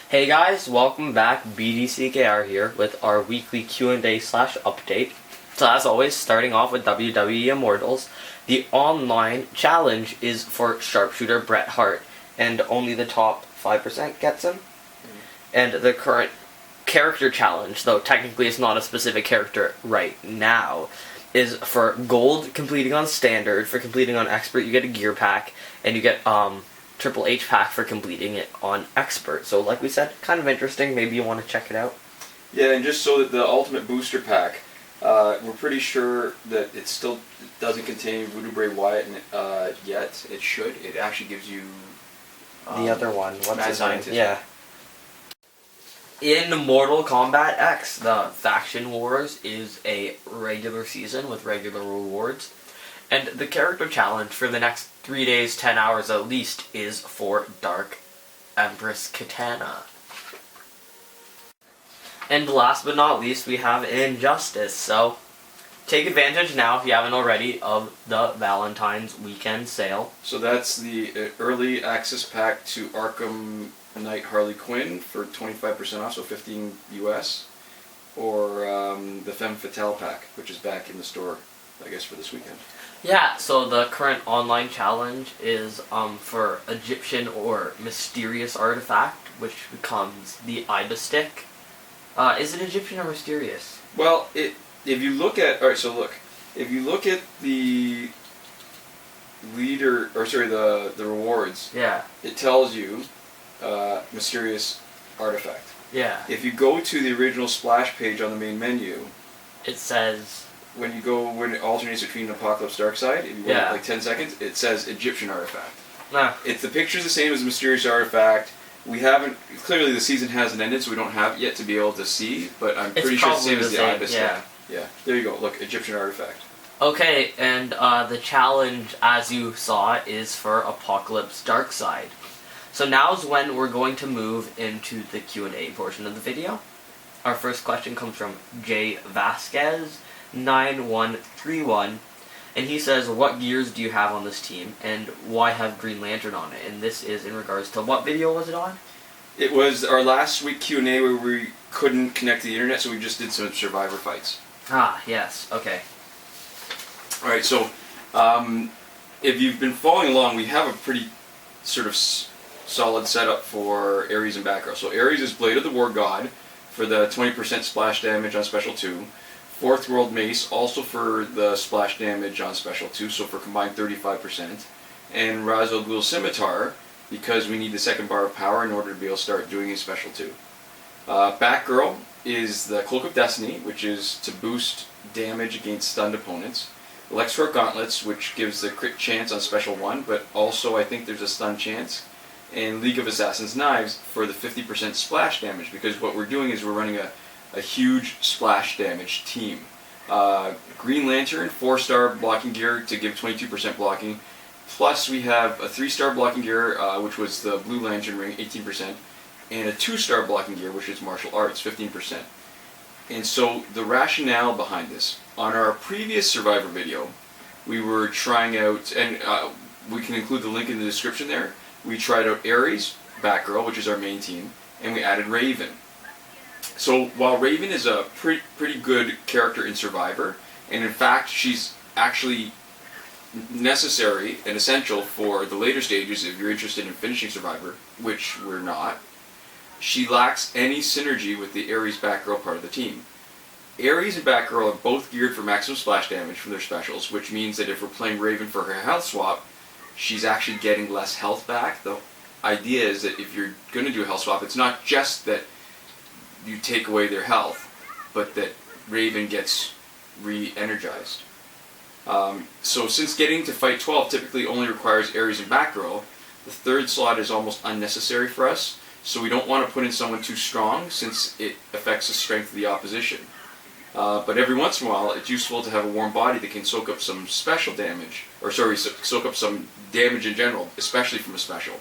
Hey guys, welcome back. BDCKR here with our weekly Q&A/update. So as always, starting off with WWE Immortals, the online challenge is for sharpshooter Bret Hart, and only the top 5% gets him. And the current character challenge, though technically it's not a specific character right now, is for gold completing on standard. For completing on expert you get a gear pack, and you get Triple H pack for completing it on expert. So like we said, kind of interesting. Maybe you want to check it out. Yeah, and just so that the ultimate booster pack, we're pretty sure that it still doesn't contain Voodoo Bray Wyatt yet. It should. It actually gives you The other one, what's Mad his name? Scientist. Yeah. In Mortal Kombat X, the Faction Wars is a regular season with regular rewards. And the character challenge for the next 3 days, 10 hours at least, is for Dark Empress Kitana. And last but not least, we have Injustice. So, take advantage now, if you haven't already, of the Valentine's weekend sale. So that's the early access pack to Arkham Knight Harley Quinn for 25% off, so $15 US, or the Femme Fatale pack, which is back in the store, I guess, for this weekend. Yeah, so the current online challenge is for Egyptian or mysterious artifact, which becomes the Ibis stick. Is it Egyptian or mysterious? Well, if you look at if you look at the the rewards, Yeah. it tells you mysterious artifact. Yeah. If you go to the original splash page on the main menu, It says... when it alternates between Apokolips Darkseid, if you wait like 10 seconds, it says Egyptian artifact. Nah. If the picture's the same as mysterious artifact, we haven't, clearly the season hasn't ended, so we don't have it yet to be able to see, but I'm pretty sure it's the same as the Ibis. Yeah, there you go, look, Egyptian artifact. Okay, and the challenge, as you saw, is for Apokolips Darkseid. So now's when we're going to move into the Q&A portion of the video. Our first question comes from Jay Vasquez 9131, and he says, what gears do you have on this team, and why have Green Lantern on it? And this is in regards to what video was it on? It was our last week Q&A where we couldn't connect to the internet, so we just did some Survivor fights. Ah, yes, okay. Alright, so if you've been following along, we have a pretty sort of solid setup for Ares and Batgirl. So Ares is Blade of the War God for the 20% splash damage on Special 2. Fourth World Mace, also for the splash damage on Special 2, so for combined 35%. And Ra's al Ghul Scimitar, because we need the second bar of power in order to be able to start doing his Special 2. Batgirl is the Cloak of Destiny, which is to boost damage against stunned opponents. Lexor Gauntlets, which gives the crit chance on Special 1, but also I think there's a stun chance. And League of Assassins Knives for the 50% splash damage, because what we're doing is we're running a huge splash damage team. Green Lantern, 4-star blocking gear to give 22% blocking. Plus we have a 3-star blocking gear, which was the Blue Lantern ring, 18%. And a 2-star blocking gear, which is martial arts, 15%. And so the rationale behind this, on our previous Survivor video, we were trying out, and we can include the link in the description there, we tried out Ares, Batgirl, which is our main team, and we added Raven. So while Raven is a pretty good character in Survivor, and in fact she's actually necessary and essential for the later stages if you're interested in finishing Survivor, which we're not, she lacks any synergy with the Ares Batgirl part of the team. Ares and Batgirl are both geared for maximum splash damage from their specials, which means that if we're playing Raven for her health swap, she's actually getting less health back. The idea is that if you're going to do a health swap, it's not just that you take away their health, but that Raven gets re-energized. So since getting to fight 12 typically only requires Ares and Batgirl, the third slot is almost unnecessary for us, so we don't want to put in someone too strong since it affects the strength of the opposition. But every once in a while it's useful to have a warm body that can soak up some special damage, soak up some damage in general, especially from a special.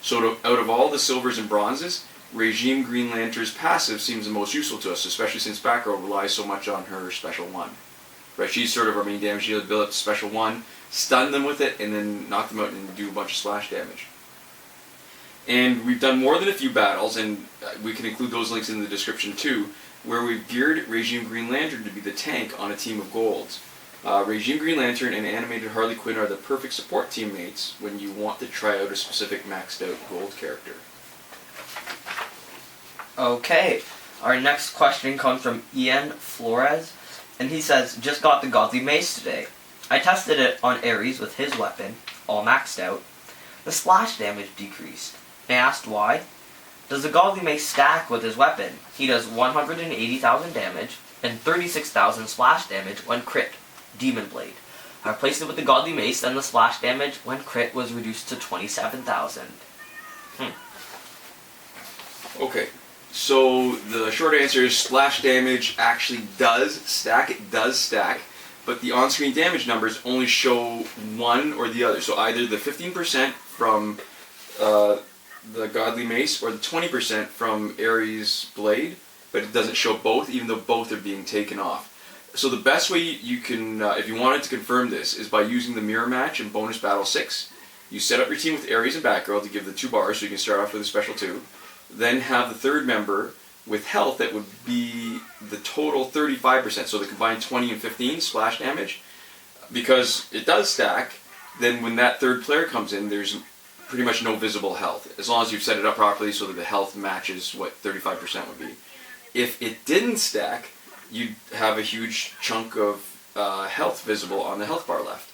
So out of all the silvers and bronzes, Regime Green Lantern's passive seems the most useful to us, especially since Batgirl relies so much on her Special 1. Right, she's sort of our main damage dealer, build up to Special 1, stun them with it, and then knock them out and do a bunch of splash damage. And we've done more than a few battles, and we can include those links in the description too, where we've geared Regime Green Lantern to be the tank on a team of golds. Regime Green Lantern and animated Harley Quinn are the perfect support teammates when you want to try out a specific maxed out gold character. Okay, our next question comes from Ian Flores, and he says, just got the Godly Mace today. I tested it on Ares with his weapon, all maxed out. The splash damage decreased. I asked why. Does the Godly Mace stack with his weapon? He does 180,000 damage and 36,000 splash damage when crit. Demon Blade. I replaced it with the Godly Mace, and the splash damage when crit was reduced to 27,000. Okay, so the short answer is splash damage actually does stack. It does stack, but the on-screen damage numbers only show one or the other. So either the 15% from the Godly Mace or the 20% from Ares' Blade, but it doesn't show both, even though both are being taken off. So the best way you can, if you wanted to confirm this, is by using the mirror match in bonus battle 6. You set up your team with Ares and Batgirl to give the 2 bars, so you can start off with a special 2. Then have the third member with health that would be the total 35%, so the combined 20 and 15 splash damage. Because it does stack, then when that third player comes in, there's pretty much no visible health, as long as you've set it up properly so that the health matches what 35% would be. If it didn't stack, you'd have a huge chunk of health visible on the health bar left.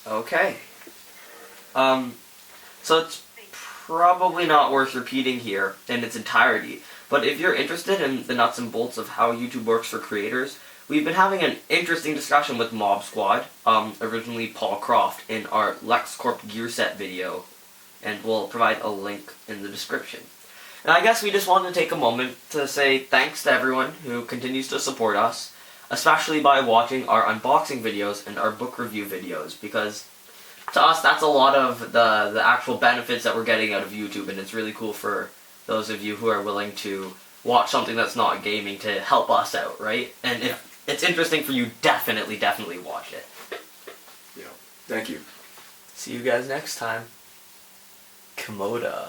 Okay. So it's probably not worth repeating here in its entirety, but if you're interested in the nuts and bolts of how YouTube works for creators, we've been having an interesting discussion with Mob Squad, originally Paul Croft, in our LexCorp gear set video, and we'll provide a link in the description. And I guess we just wanted to take a moment to say thanks to everyone who continues to support us, especially by watching our unboxing videos and our book review videos, because to us that's a lot of the actual benefits that we're getting out of YouTube, and it's really cool for those of you who are willing to watch something that's not gaming to help us out, right? And if it's interesting for you, definitely watch it. Yeah. Thank you. See you guys next time. Komoda.